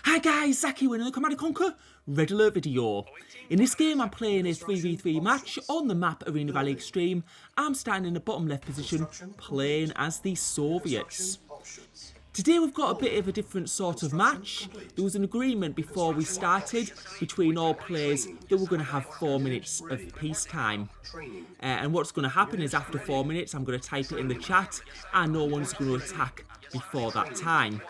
Hi guys, Zach here with another Command & Conquer Red Alert video. In this game I'm playing a 3v3 match on the map Arena Valley Extreme. I'm standing in the bottom left position playing as the Soviets. Today we've got a bit of a different sort of match. There was an agreement before we started between all players that we're going to have 4 minutes of peacetime. And what's going to happen is after 4 minutes I'm going to type it in the chat and no one's going to attack before that time.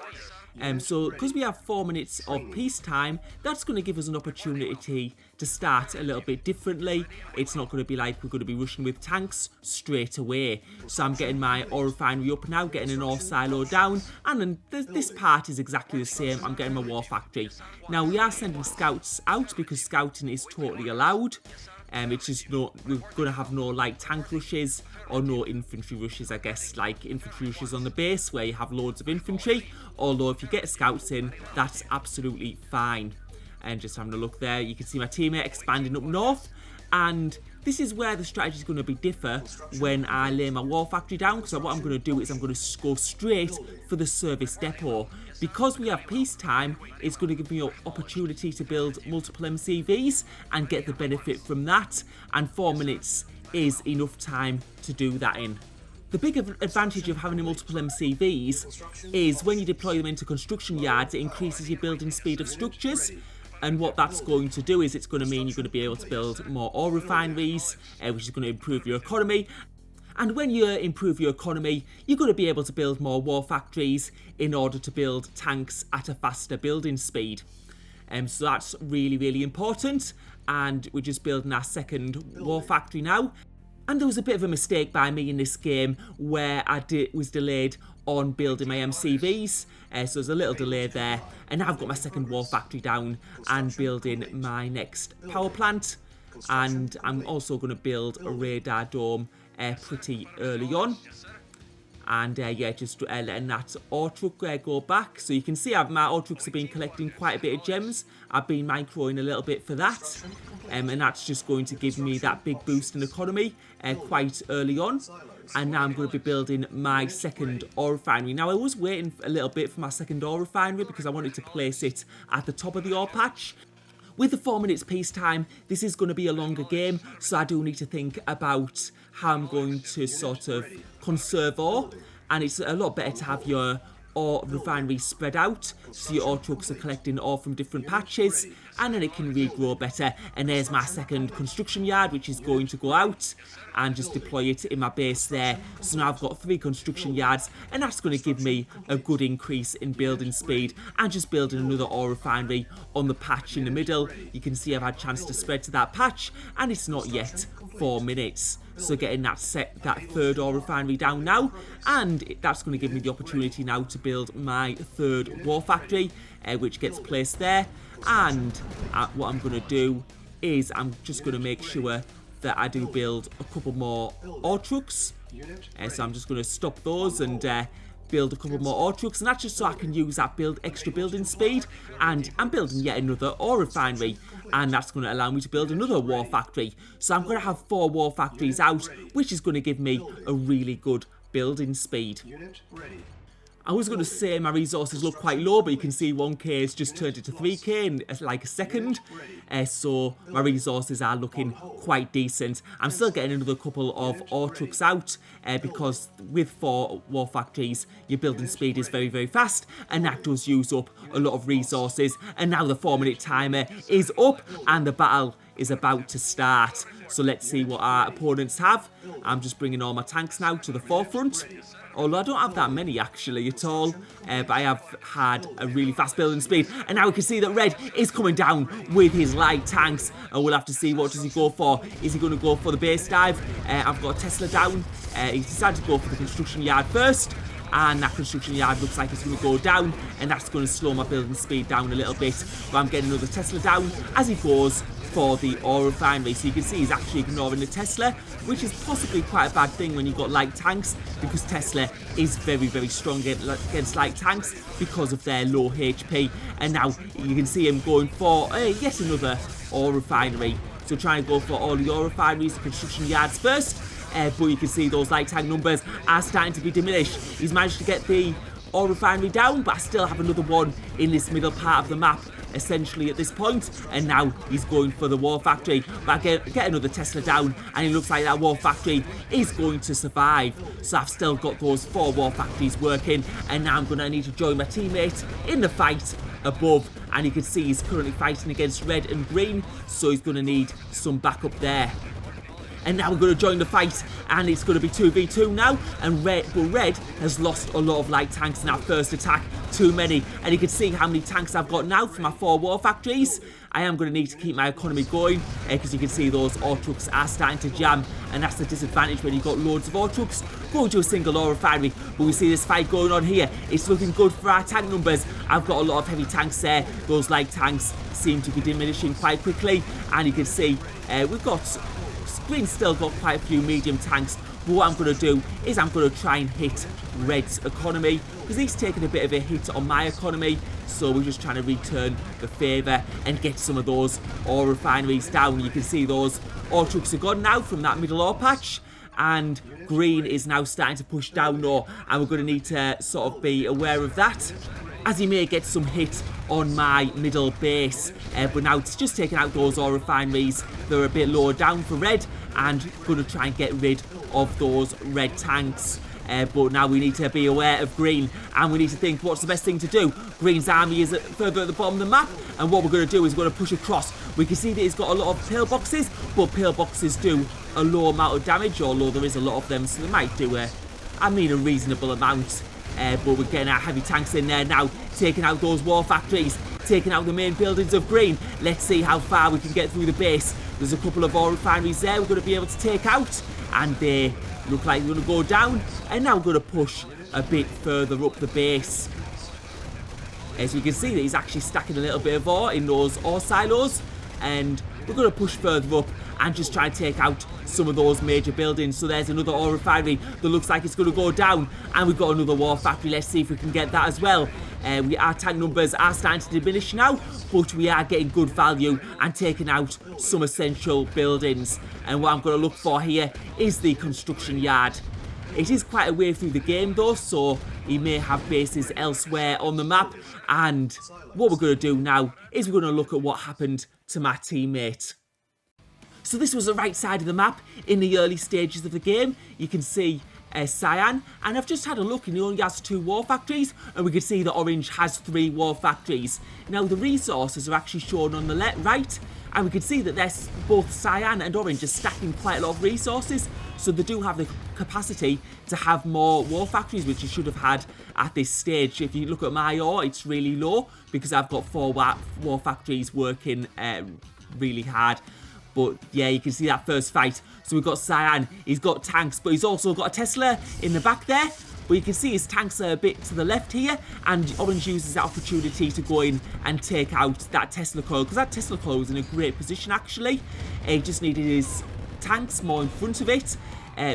So because we have 4 minutes of peacetime, that's going to give us an opportunity to start a little bit differently. It's not going to be like we're going to be rushing with tanks straight away. So I'm getting my ore refinery up now, getting an ore silo down, and then this part is exactly the same. I'm getting my war factory. Now we are sending scouts out because scouting is totally allowed. It's just we're going to have no light tank rushes or no infantry rushes, I guess, like infantry rushes on the base where you have loads of infantry. Although if you get scouts in, that's absolutely fine. And just having a look there, you can see my teammate expanding up north. And this is where the strategy is going to be differ when I lay my war factory down. So what I'm going to do is I'm going to go straight for the service depot. Because we have peacetime, it's going to give me an opportunity to build multiple MCVs and get the benefit from that. And 4 minutes is enough time to do that in. The big advantage of having multiple MCVs is when you deploy them into construction yards, it increases your building speed of structures. And what that's going to do is it's going to mean you're going to be able to build more ore refineries, which is going to improve your economy. And when you improve your economy, you're going to be able to build more war factories in order to build tanks at a faster building speed. So that's really, really important. And we're just building our second war factory now. And there was a bit of a mistake by me in this game where I was delayed on building my MCVs. So there's a little delay there. And now I've got my second war factory down and building my next power plant. And I'm also going to build a radar dome pretty early on. And yeah, just letting that ore truck go back. So you can see my ore trucks have been collecting quite a bit of gems. I've been microing a little bit for that. And that's just going to give me that big boost in economy quite early on. And now I'm going to be building my second ore refinery. Now I was waiting a little bit for my second ore refinery because I wanted to place it at the top of the ore patch. With the 4 minutes peacetime, this is going to be a longer game, so I do need to think about how I'm going to sort of conserve ore. And it's a lot better to have your ore refinery spread out, so your ore trucks are collecting ore from different patches, and then it can regrow better. And there's my second construction yard, which is going to go out and just deploy it in my base there. So now I've got 3 construction yards, and that's going to give me a good increase in building speed. And just building another ore refinery on the patch in the middle. You can see I've had a chance to spread to that patch, and it's not yet 4 minutes. So getting that third ore refinery down now, and that's going to give me the opportunity now to build my third war factory, which gets placed there. And what I'm going to do is I'm just going to make sure that I do build a couple more ore trucks. So I'm just going to stop those and build a couple more ore trucks, and that's just so I can use that extra building speed. And I'm building yet another ore refinery, and that's going to allow me to build another war factory. So I'm going to have 4 war factories out, which is going to give me a really good building speed. I was going to say my resources look quite low, but you can see 1k has just turned into 3k in like a second. So my resources are looking quite decent. I'm still getting another couple of ore trucks out because with 4 war factories, your building speed is very, very fast, and that does use up a lot of resources. And now the 4 minute timer is up and the battle is about to start. So let's see what our opponents have. I'm just bringing all my tanks now to the forefront. Although I don't have that many actually at all, but I have had a really fast building speed. And now we can see that Red is coming down with his light tanks, and we'll have to see what does he go for. Is he going to go for the base dive? I've got a Tesla down. He's decided to go for the construction yard first, and that construction yard looks like it's going to go down, and that's going to slow my building speed down a little bit. But I'm getting another Tesla down as he goes for the ore refinery. So you can see he's actually ignoring the Tesla, which is possibly quite a bad thing when you've got light tanks, because Tesla is very, very strong against light tanks because of their low HP. And now you can see him going for yet another ore refinery. So trying to go for all the ore refineries, the construction yards first. But you can see those light tank numbers are starting to be diminished. He's managed to get the ore refinery down, but I still have another one in this middle part of the map, essentially at this point, and now he's going for the war factory. But I get another Tesla down, and it looks like that war factory is going to survive. So I've still got those 4 war factories working, and now I'm going to need to join my teammate in the fight above, and you can see he's currently fighting against red and green, so he's going to need some backup there. And now we're going to join the fight, and it's going to be 2v2 now, and red has lost a lot of light tanks in that first attack, too many, and you can see how many tanks I've got now for my 4 war factories. I am going to need to keep my economy going, because you can see those ore trucks are starting to jam, and that's the disadvantage when you've got loads of ore trucks going to a single ore refinery. But we see this fight going on here. It's looking good for our tank numbers. I've got a lot of heavy tanks there. Those light tanks seem to be diminishing quite quickly, and you can see we've got... Green's still got quite a few medium tanks, but what I'm going to do is I'm going to try and hit Red's economy, because he's taken a bit of a hit on my economy, so we're just trying to return the favour and get some of those ore refineries down. You can see those ore trucks are gone now from that middle ore patch, and Green is now starting to push down ore, and we're going to need to sort of be aware of that, as he may get some hit on my middle base. But now it's just taking out those ore refineries. They're a bit lower down for red, and going to try and get rid of those red tanks. But now we need to be aware of Green, and we need to think what's the best thing to do. Green's army is further at the bottom of the map, and what we're going to do is we're going to push across. We can see that he's got a lot of pillboxes, but pillboxes do a low amount of damage, although there is a lot of them, so they might do a reasonable amount. But we're getting our heavy tanks in there now, taking out those war factories, taking out the main buildings of Green. Let's see how far we can get through the base. There's a couple of ore refineries there we're going to be able to take out, and they look like they're going to go down. And now we're going to push a bit further up the base. As we can see, that he's actually stacking a little bit of ore in those ore silos, and we're going to push further up and just try and take out some of those major buildings. So there's another ore refinery that looks like it's going to go down, and we've got another war factory. Let's see if we can get that as well. Our tank numbers are starting to diminish now, but we are getting good value and taking out some essential buildings. And what I'm going to look for here is the construction yard. It is quite a way through the game though, so he may have bases elsewhere on the map. And what we're going to do now is we're going to look at what happened to my teammate. So this was the right side of the map in the early stages of the game. You can see Cyan, and I've just had a look and he only has 2 war factories, and we can see that Orange has 3 war factories. Now the resources are actually shown on the right, and we can see that there's both Cyan and Orange are stacking quite a lot of resources, so they do have the capacity to have more war factories, which you should have had at this stage. If you look at my ore, it's really low because I've got 4 war factories working really hard. But yeah, you can see that first fight. So we've got Cyan, he's got tanks, but he's also got a Tesla in the back there. But you can see his tanks are a bit to the left here, and Orange uses that opportunity to go in and take out that Tesla coil, because that Tesla coil was in a great position actually. He just needed his tanks more in front of it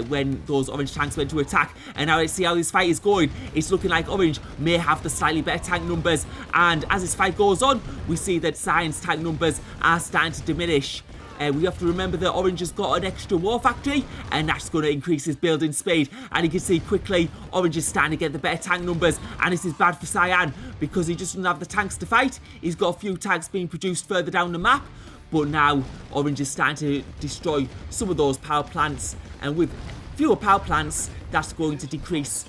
when those Orange tanks went to attack. And now let's see how this fight is going. It's looking like Orange may have the slightly better tank numbers, and as this fight goes on, we see that Cyan's tank numbers are starting to diminish. We have to remember that Orange has got an extra war factory, and that's going to increase his building speed. And you can see quickly Orange is starting to get the better tank numbers, and this is bad for Cyan because he just doesn't have the tanks to fight. He's got a few tanks being produced further down the map, but now Orange is starting to destroy some of those power plants, and with fewer power plants, that's going to decrease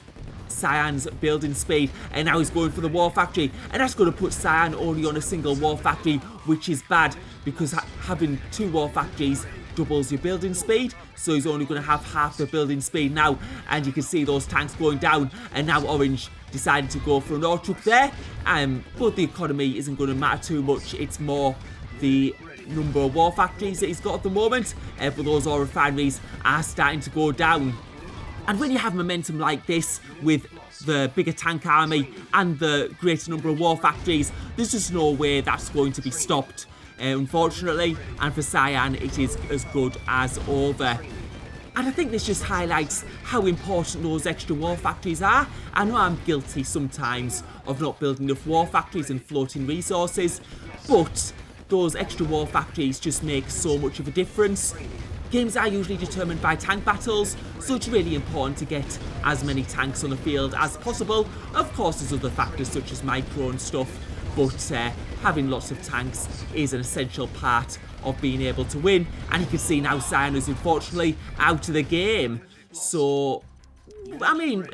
Cyan's building speed. And now he's going for the war factory, and that's going to put Cyan only on a single war factory, which is bad because having 2 war factories doubles your building speed, so he's only going to have half the building speed now. And you can see those tanks going down, and now Orange decided to go for an ore truck there, but the economy isn't going to matter too much. It's more the number of war factories that he's got at the moment, but those ore refineries are starting to go down. And when you have momentum like this with the bigger tank army and the greater number of war factories, there's just no way that's going to be stopped, unfortunately. And for Cyan, it is as good as over. And I think this just highlights how important those extra war factories are. I know I'm guilty sometimes of not building enough war factories and floating resources, but those extra war factories just make so much of a difference. Games are usually determined by tank battles, so it's really important to get as many tanks on the field as possible. Of course, there's other factors such as micro and stuff, but having lots of tanks is an essential part of being able to win. And you can see now Cyan is unfortunately out of the game. So, I mean,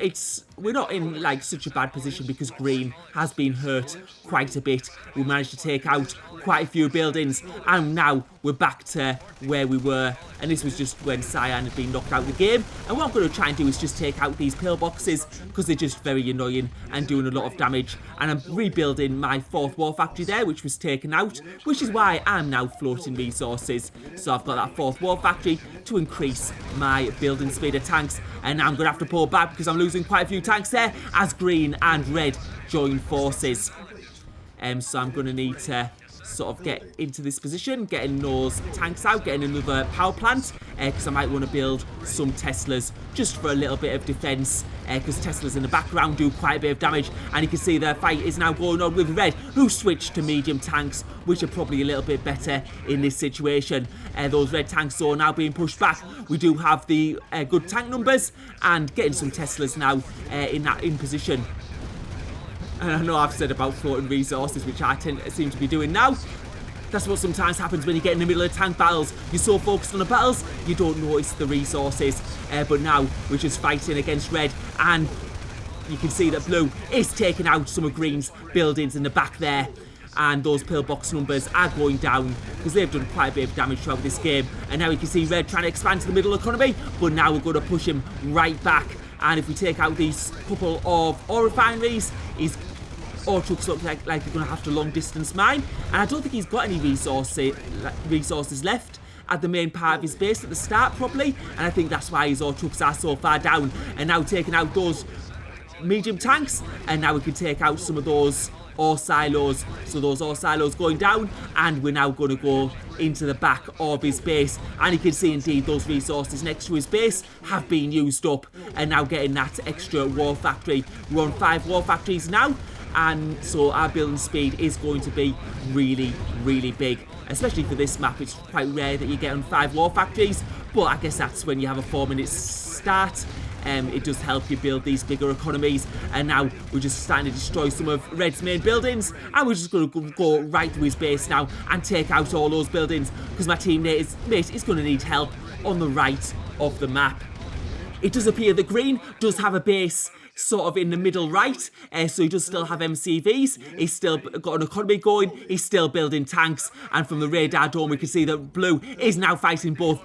we're not in like such a bad position because Green has been hurt quite a bit. We managed to take out quite a few buildings, and now we're back to where we were. And this was just when Cyan had been knocked out of the game. And what I'm going to try and do is just take out these pillboxes because they're just very annoying and doing a lot of damage. And I'm rebuilding my 4th war factory there, which was taken out, which is why I'm now floating resources. So I've got that 4th war factory to increase my building speed of tanks. And now I'm going to have to pull back because I'm losing quite a few tanks there as Green and Red join forces. So I'm going to need to sort of get into this position, getting those tanks out, getting another power plant, because I might want to build some Teslas just for a little bit of defence, because Teslas in the background do quite a bit of damage. And you can see the fight is now going on with Red, who switched to medium tanks, which are probably a little bit better in this situation. Those red tanks are now being pushed back. We do have the good tank numbers, and getting some Teslas now in position. And I know I've said about floating resources, which I seem to be doing now. That's what sometimes happens when you get in the middle of tank battles. You're so focused on the battles, you don't notice the resources. But now we're just fighting against Red, and you can see that Blue is taking out some of Green's buildings in the back there. And those pillbox numbers are going down because they've done quite a bit of damage throughout this game. And now you can see Red trying to expand to the middle economy, but now we're going to push him right back. And if we take out these couple of ore refineries, ore trucks look like they're going to have to long distance mine. And I don't think he's got any resources left at the main part of his base at the start probably. And I think that's why his ore trucks are so far down. And now taking out those medium tanks, and now we can take out some of those ore silos. So those ore silos going down, and we're now going to go into the back of his base. And you can see indeed those resources next to his base have been used up, and now getting that extra war factory. We're on 5 war factories now, and so our building speed is going to be really, really big. Especially for this map, it's quite rare that you get on 5 war factories, but I guess that's when you have a 4-minute start. It does help you build these bigger economies. And now we're just starting to destroy some of Red's main buildings, and we're just going to go right through his base now and take out all those buildings, because my teammate is going to need help on the right of the map. It does appear that Green does have a base sort of in the middle right, so he does still have MCVs, he's still got an economy going, he's still building tanks. And from the radar dome we can see that Blue is now fighting both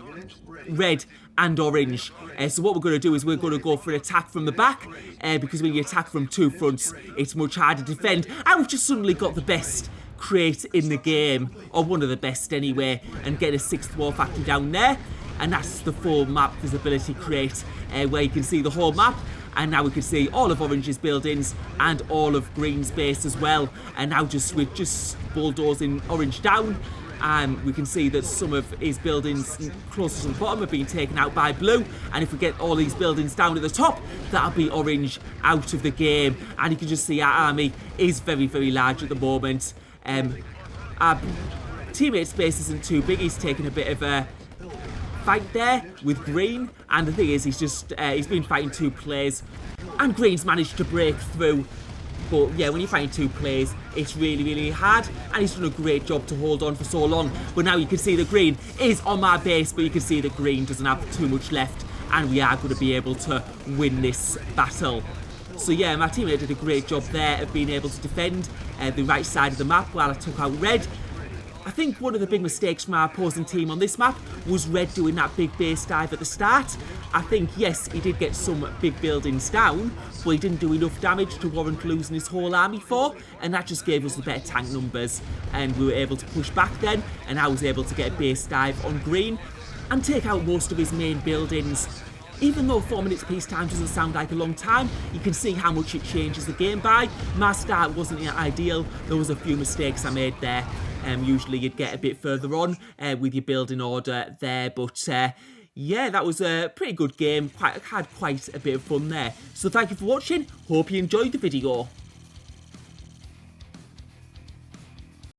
Red and Orange. So what we're going to do is we're going to go for an attack from the back, because when you attack from 2 fronts it's much harder to defend. And we've just suddenly got the best crate in the game, or one of the best anyway, and get a 6th war factory down there. And that's the full map visibility crate, where you can see the whole map. And now we can see all of Orange's buildings and all of Green's base as well. And now we're just bulldozing Orange down. We can see that some of his buildings closer to the bottom are being taken out by Blue. And if we get all these buildings down at the top, that'll be Orange out of the game. And you can just see our army is very, very large at the moment. Our teammate's base isn't too big. He's taking a bit of a fight there with Green, and the thing is he's been fighting 2 players, and Green's managed to break through. But yeah, when you're fighting 2 players, it's really, really hard, and he's done a great job to hold on for so long. But now you can see that Green is on my base, but you can see that Green doesn't have too much left, and we are going to be able to win this battle. So yeah, my teammate did a great job there of being able to defend the right side of the map while I took out Red. I think one of the big mistakes from our opposing team on this map was Red doing that big base dive at the start. I think, yes, he did get some big buildings down, but he didn't do enough damage to warrant losing his whole army for, and that just gave us the better tank numbers, and we were able to push back then, and I was able to get a base dive on Green and take out most of his main buildings. Even though 4 minutes peacetime doesn't sound like a long time, you can see how much it changes the game by. My start wasn't ideal, there was a few mistakes I made there. Usually you'd get a bit further on with your building order there, but yeah, that was a pretty good game. Had quite a bit of fun there. So thank you for watching, hope you enjoyed the video.